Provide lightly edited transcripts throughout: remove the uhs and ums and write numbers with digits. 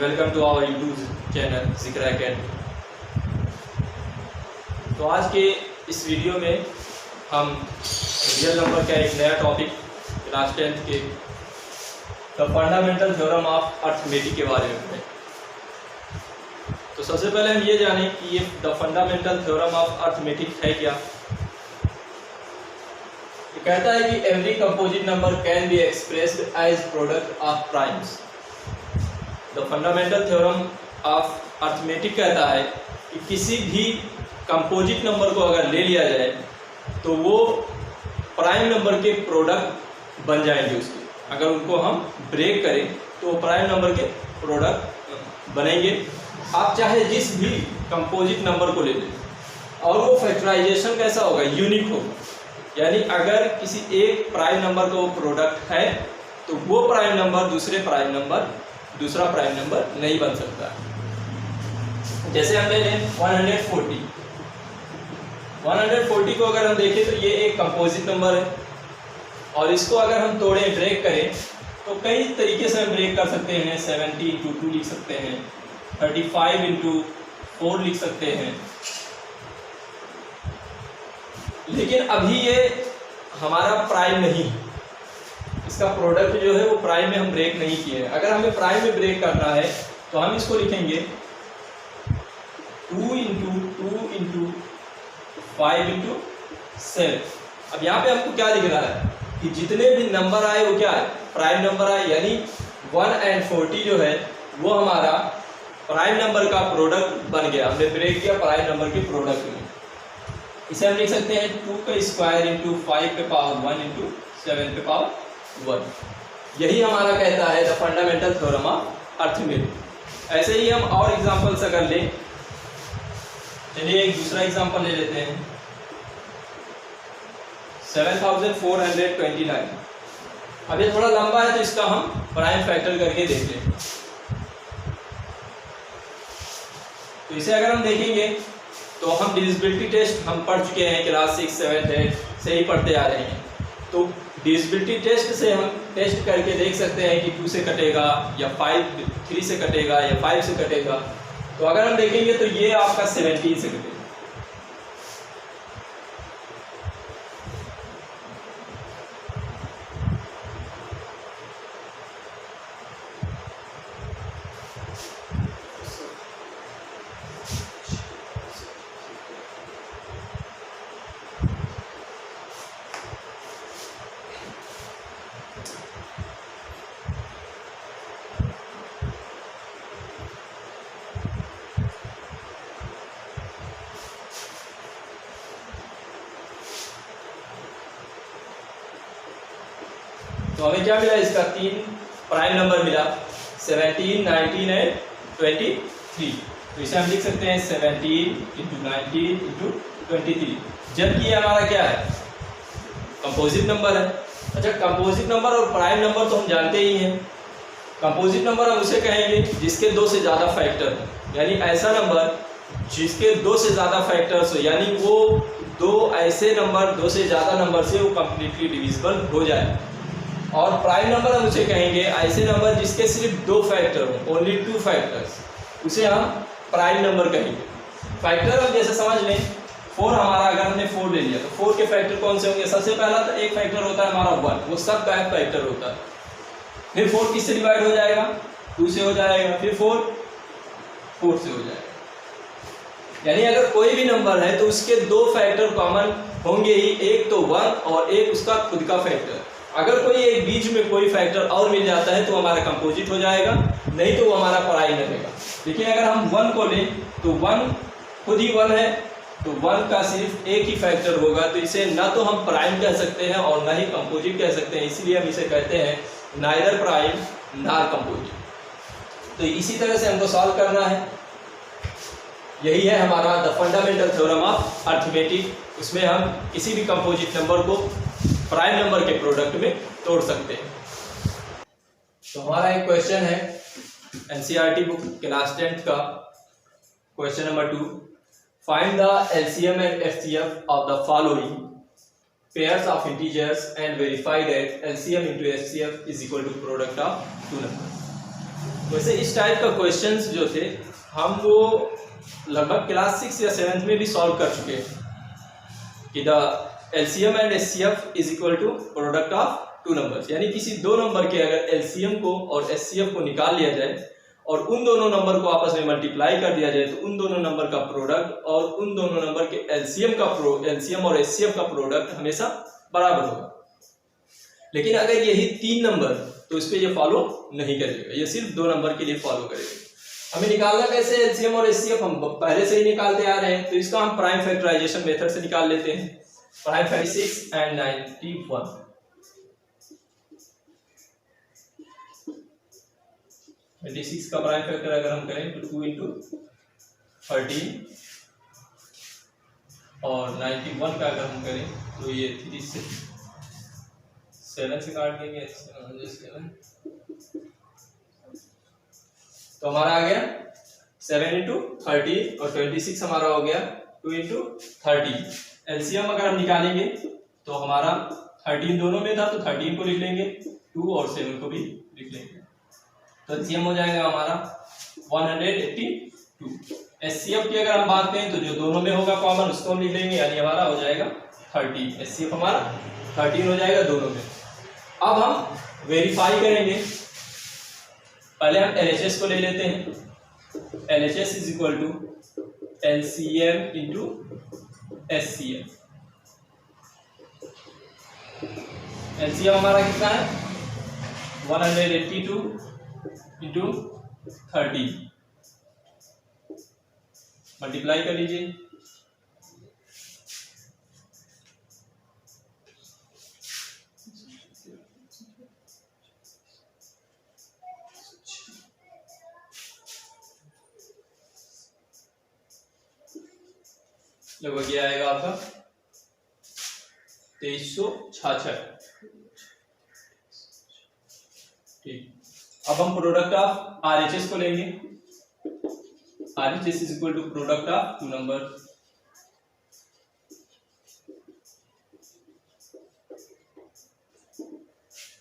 Welcome to our YouTube channel Zikr Academy. तो आज के इस वीडियो में हम रियल नंबर का एक नया टॉपिक क्लास 10th के the fundamental theorem of arithmetic के बारे में पढ़ें। तो सबसे पहले हम ये जानें कि ये the fundamental theorem of arithmetic है क्या। ये कहता है कि every composite number can be expressed as product of primes. The fundamental theorem of arithmetic कहता है कि किसी भी कंपोजिट नंबर को अगर ले लिया जाए तो वो प्राइम नंबर के प्रोडक्ट बन जाएंगे उसके। अगर उनको हम ब्रेक करें तो वो प्राइम नंबर के प्रोडक्ट बनेंगे। आप चाहे जिस भी कंपोजिट नंबर को ले लें और वो फैक्टराइजेशन कैसा होगा, यूनिक होगा। यानी अगर किसी एक प्राइम नंबर का वो प्रोडक्ट है तो वो प्राइम नंबर दूसरा प्राइम नंबर नहीं बन सकता। जैसे हम ले लें 140 को अगर हम देखें तो ये एक कंपोजिट नंबर है और इसको अगर हम तोड़ें, ब्रेक करें तो कई तरीके से हम ब्रेक कर सकते हैं। 70 × 2 लिख सकते हैं, 35 × 4 लिख सकते हैं। लेकिन अभी ये हमारा प्राइम नहीं है, इसका प्रोडक्ट जो है वो प्राइम में हम ब्रेक नहीं किए हैं। अगर हमें प्राइम में ब्रेक करना है तो हम इसको लिखेंगे 2 × 2 × 5 × 7। अब यहाँ पे हमको क्या दिख रहा है कि जितने भी नंबर आए वो क्या है, प्राइम नंबर आए। यानी 1 और 40 जो है वो हमारा प्राइम नंबर का प्रोडक्ट बन गया। हमने ब्रेक किया प्राइम नंबर के प्रोडक्ट में। इसे हम लिख सकते हैं 2 का स्क्वायर × 5 पे पावर 1 × 7 पे पावर 1। यही हमारा कहता है the fundamental theorem of arithmetic. ऐसे ही हम और एग्जांपल्स अगर लें, चलिए एक दूसरा एग्जांपल ले लेते हैं। 7429। अब ये थोड़ा लंबा है तो इसका हम प्राइम फैक्टर करके देख लें। तो इसे अगर हम देखेंगे तो हम डिविजिबिलिटी टेस्ट हम पढ़ चुके हैं, क्लास 6, 7, 8 से ही पढ़ते आ रहे हैं। तो डिविजिबिलिटी टेस्ट से हम टेस्ट करके देख सकते हैं कि 2 से कटेगा या 3 से कटेगा या 5 से कटेगा। तो अगर हम देखेंगे तो ये आपका 17 से कटेगा। तो हमें क्या मिला, इसका 3 प्राइम नंबर मिला, 17, 19 एंड 23। तो इसे हम लिख सकते हैं 17 × 19 × 23। जबकि ये हमारा क्या है, कंपोजिट नंबर है। अच्छा, कंपोजिट नंबर और प्राइम नंबर तो हम जानते ही हैं। कंपोजिट नंबर हम उसे कहेंगे जिसके 2 से ज़्यादा फैक्टर है। यानी ऐसा नंबर जिसके 2 से ज़्यादा फैक्टर्स हो, यानी वो 2 ऐसे नंबर, 2 से ज़्यादा नंबर से वो कंप्लीटली डिविजिबल हो जाए। और प्राइम नंबर हम उसे कहेंगे ऐसे नंबर जिसके सिर्फ 2 फैक्टर हो, ओनली 2 फैक्टर्स, उसे हम प्राइम नंबर कहेंगे। फैक्टर हम जैसे समझ लें 4 हमारा, अगर हमने 4 ले लिया तो 4 के फैक्टर कौन से होंगे। सबसे पहला तो एक फैक्टर होता है हमारा 1, वो सब का एक फैक्टर होता है। फिर 4 किससे डिवाइड हो जाएगा, 2 से हो जाएगा। फिर 4 से हो जाएगा। यानी अगर कोई भी नंबर है तो उसके 2 फैक्टर कॉमन होंगे ही, एक तो 1 और एक उसका खुद का फैक्टर। अगर कोई एक बीच में कोई फैक्टर और मिल जाता है तो हमारा कंपोजिट हो जाएगा, नहीं तो वो हमारा प्राइम रहेगा। लेकिन अगर हम 1 को लें तो 1 खुद ही 1 है, तो 1 का सिर्फ एक ही फैक्टर होगा। तो इसे ना तो हम प्राइम कह सकते हैं और ना ही कंपोजिट कह सकते हैं। इसलिए हम इसे कहते हैं नाइदर प्राइम नॉर कंपोजिट। तो इसी तरह से हमको सॉल्व करना है। यही है हमारा the fundamental theorem of arithmetic. उसमें हम किसी भी कंपोजिट नंबर को प्राइम नंबर के प्रोडक्ट में तोड़ सकते हैं। तो हमारा एक क्वेश्चन है एनसीईआरटी बुक क्लास 10th का, question number 2। Find the LCM and HCF of the following pairs of integers and verify that LCM into HCF is equal to product of 2 numbers. वैसे इस टाइप का questions जो थे हम वो लगभग class 6 या 7 में भी सॉल्व कर चुके हैं कि the LCM and HCF is equal to product of two numbers, यानी किसी दो नंबर के अगर एलसीएम को और एचसीएफ को निकाल लिया जाए और उन दोनों नंबर को आपस में मल्टीप्लाई कर दिया जाए तो उन दोनों नंबर का प्रोडक्ट और उन दोनों नंबर के एलसीएम और एचसीएफ का प्रोडक्ट हमेशा बराबर होगा। लेकिन अगर यही तीन नंबर तो इस पे ये फॉलो नहीं करेगा, ये सिर्फ दो नंबर के लिए फॉलो करेगा। हमें निकालना कैसे एलसीएम और एचसीएफ, हम पहले से ही निकालते आ रहे हैं, तो इसका हम प्राइम फैक्टराइजेशन मेथड से निकाल लेते हैं। प्राइम 56 एंड 91, 26 का प्राइम फैक्टर अगर हम करें तो 2 इंटू 13 और 91 का अगर हम करें तो ये 3 से 7 से काट देंगे, 7 तो हमारा आ गया 7 इंटू 30 और 26 हमारा हो गया 2 इंटू 30। एलसीएम अगर हम निकालेंगे तो हमारा 13 दोनों में था तो 13 को लिख लेंगे, 2 और 7 को भी लिख लेंगे, तो एलसीएम हो जाएगा हमारा 182। एचसीएफ की अगर हम बात करें तो जो दोनों में होगा कॉमन उसको हम लिख लेंगे, यानी हमारा हो जाएगा 30। एचसीएफ हमारा 13 हो जाएगा दोनों में। अब हम वेरीफाई करेंगे, पहले हम एलएचएस को ले लेते हैं। LHS is equal to LCM into HCF. LCM हमारा कितना है 182 इंटू 30, मल्टीप्लाई कर लीजिए, लगभग ये आएगा आपका 2366। ठीक, अब हम प्रोडक्ट ऑफ आरएचएस को लेंगे। RHS is equal to product of two number.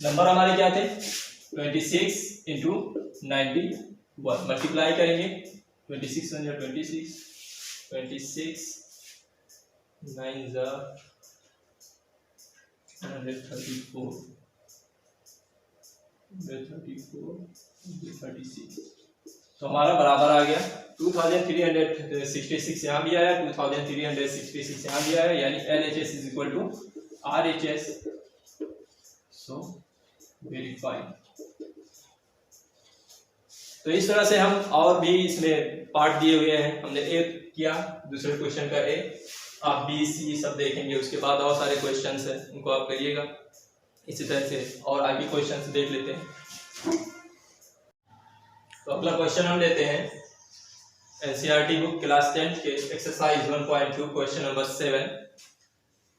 Number हमारे क्या थे 26 इंटू 91, मल्टीप्लाई करेंगे 26 1 26, 26 9 134, 36, तो हमारा बराबर आ गया 2366 यहाँ भी आया, 2366 यहाँ भी आया, यानी LHS is equal to RHS। So verify. तो इस तरह से हम और भी इसमें पार्ट दिए हुए हैं, हमने ए किया, दूसरे क्वेश्चन का ए, आप बी सी सब देखेंगे, उसके बाद और सारे क्वेश्चंस हैं उनको आप करिएगा इसी तरह से, और आगे क्वेश्चंस देख लेते हैं। तो अगला क्वेश्चन हम लेते हैं एनसीईआरटी बुक क्लास 10 के एक्सरसाइज 1.2 क्वेश्चन नंबर 7।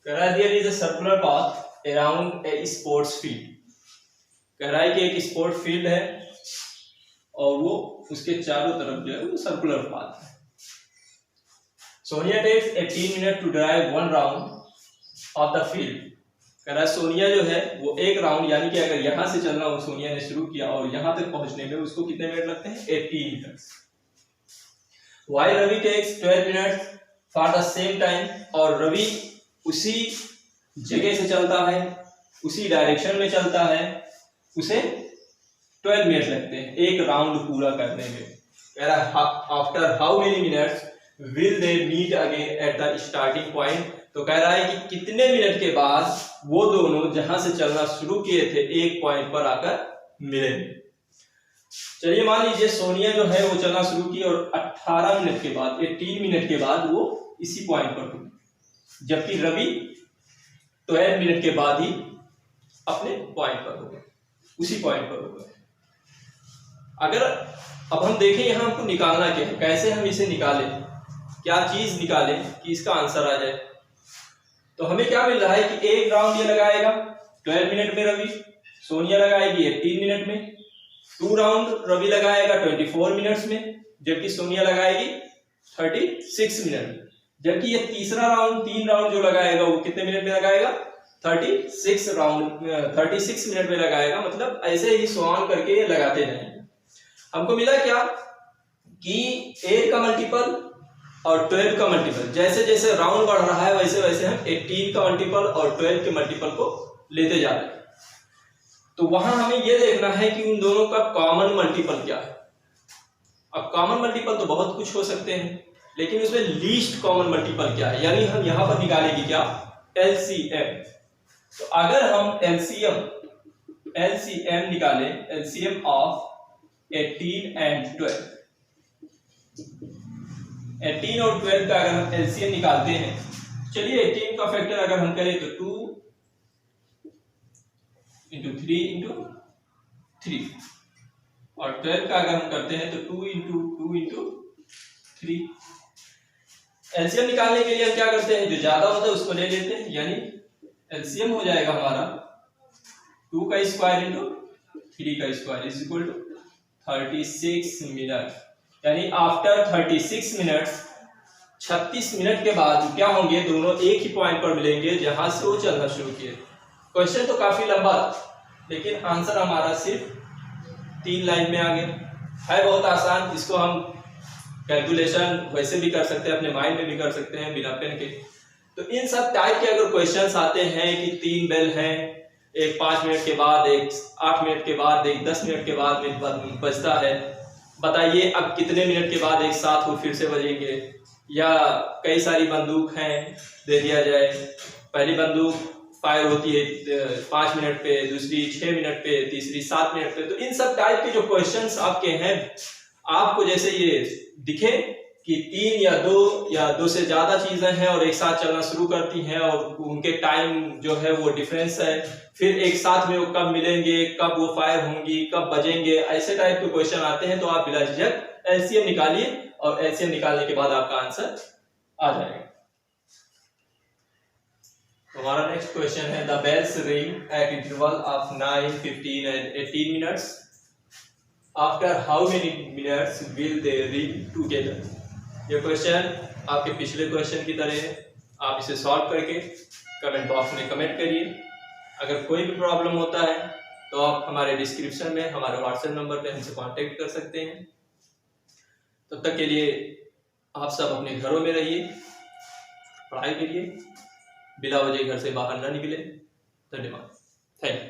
कह रहा है there is a circular path around a sports field. कह रहा है कि एक स्पोर्ट फील्ड है और वो उसके चारों तरफ जो है वो सर्कुलर पाथ है। Sonia takes 18 minute to drive 1 round of the field. कह रहा है सोनिया जो है वो एक राउंड, यानी कि अगर यहां से चलना वो सोनिया ने शुरू किया और यहां तक पहुंचने में उसको कितने मिनट लगते हैं 18 minute. While Ravi takes 12 minute for the same time, और रवि उसी जगह से चलता है, उसी डायरेक्शन में चलता है, उसे 12 मिनट लगते हैं एक राउंड पूरा करने में। कह रहा है after how many minutes will they meet again at the starting point. तो कह रहा है कि कितने मिनट के बाद वो दोनों जहां से चलना शुरू किए थे एक पॉइंट पर आकर मिलेंगे। चलिए मान लीजिए सोनिया जो है वो चलना शुरू की और 18 मिनट के बाद 18 मिनट के बाद वो इसी पॉइंट पर हुई, जबकि रवि 12 मिनट के बाद ही अपने पॉइंट पर होगा, उसी पॉइंट पर होगा। अगर अब हम देखें यहाँ हमको निकालना क्या है, कैसे हम इसे निकालें, क्या चीज निकालें कि इसका आंसर आ जाए। तो हमें क्या मिल रहा है कि एक राउंड ये लगाएगा 12 मिनट में रवि, सोनिया लगाएगी 18 मिनट में, 2 राउंड रवि लगाएगा 24 मिनट्स में, जबकि सोनिया लगाएगी 36 मिनट में। जबकि ये तीसरा राउंड 3 राउंड जो लगाएगा वो कितने मिनट में लगाएगा 36 मिनट में लगाएगा। मतलब ऐसे ही सो ऑन करके ये लगाते जाएंगे। हमको मिला क्या कि 8 का मल्टीपल और 12 का मल्टीपल, जैसे जैसे राउंड बढ़ रहा है वैसे वैसे हम 18 का मल्टीपल और 12 के मल्टीपल को लेते जा रहे हैं। तो वहां हमें यह देखना है कि उन दोनों का कॉमन मल्टीपल क्या है। अब कॉमन मल्टीपल तो बहुत कुछ हो सकते हैं, लेकिन उसमें लीस्ट कॉमन मल्टीपल क्या है, यानी हम यहां पर निकालेंगे क्या, एलसीएम। तो अगर हम एलसीएम निकालें, एलसीएम ऑफ 18 एंड 12, 18 और 12 का अगर हम एलसीएम निकालते हैं, चलिए 18 का फैक्टर अगर हम करें तो 2 इंटू 3 इंटू 3, और 12 का अगर हम करते हैं तो 2 इंटू 2 इंटू 3। एलसीएम निकालने के लिए हम क्या करते हैं, जो ज्यादा होता है उसको ले लेते हैं, यानी एलसीएम हो जाएगा हमारा 2 का स्क्वायर इंटू 3 का square is equal to 36 minute. यानी आफ्टर 36 मिनट, 36 मिनट के बाद क्या होंगे, दोनों एक ही पॉइंट पर मिलेंगे जहां से वो चलना शुरू किए। क्वेश्चन तो काफी लंबा लेकिन आंसर हमारा सिर्फ 3 लाइन में आ गया। है बहुत आसान, इसको हम कैलकुलेशन वैसे भी कर सकते हैं, अपने माइंड में भी कर सकते हैं बिना पेन के। तो इन सब टाइप के अगर क्वेश्चंस आते हैं कि 3 बेल हैं, एक 5 मिनट के बाद, एक 8 मिनट के बाद, एक 10 मिनट के बाद में बजता है, बताइए अब कितने मिनट के बाद एक साथ वो फिर से बजेंगे। या कई सारी बंदूक हैं, दे दिया जाए, पहली बंदूक फायर होती है 5 मिनट पे, दूसरी 6 मिनट पे, तीसरी 7 मिनट पे। तो इन सब टाइप के जो क्वेश्चंस आपके हैं, आपको जैसे ये दिखे कि 3 या 2 से ज्यादा चीजें हैं और एक साथ चलना शुरू करती हैं और उनके टाइम जो है वो डिफरेंस है, फिर एक साथ में वो कब मिलेंगे, कब वो फायर होंगी, कब बजेंगे, ऐसे टाइप के क्वेश्चन आते हैं, तो आप बिला झिझक एलसीएम निकालिए और एलसीएम निकालने के बाद आपका आंसर आ जाएगा। हमारा नेक्स्ट क्वेश्चन है, the bells ring at interval of 9, 15 and 18 minutes. After how many minutes will they ring together. ये क्वेश्चन आपके पिछले क्वेश्चन की तरह है, आप इसे सॉल्व करके कमेंट बॉक्स में कमेंट करिए। अगर कोई भी प्रॉब्लम होता है तो आप हमारे डिस्क्रिप्शन में हमारे व्हाट्सएप नंबर पे हमसे कांटेक्ट कर सकते हैं। तब तक के लिए आप सब अपने घरों में रहिए, पढ़ाई करिए, बिना वजह घर से बाहर न निकले। धन्यवाद, थैंक यू।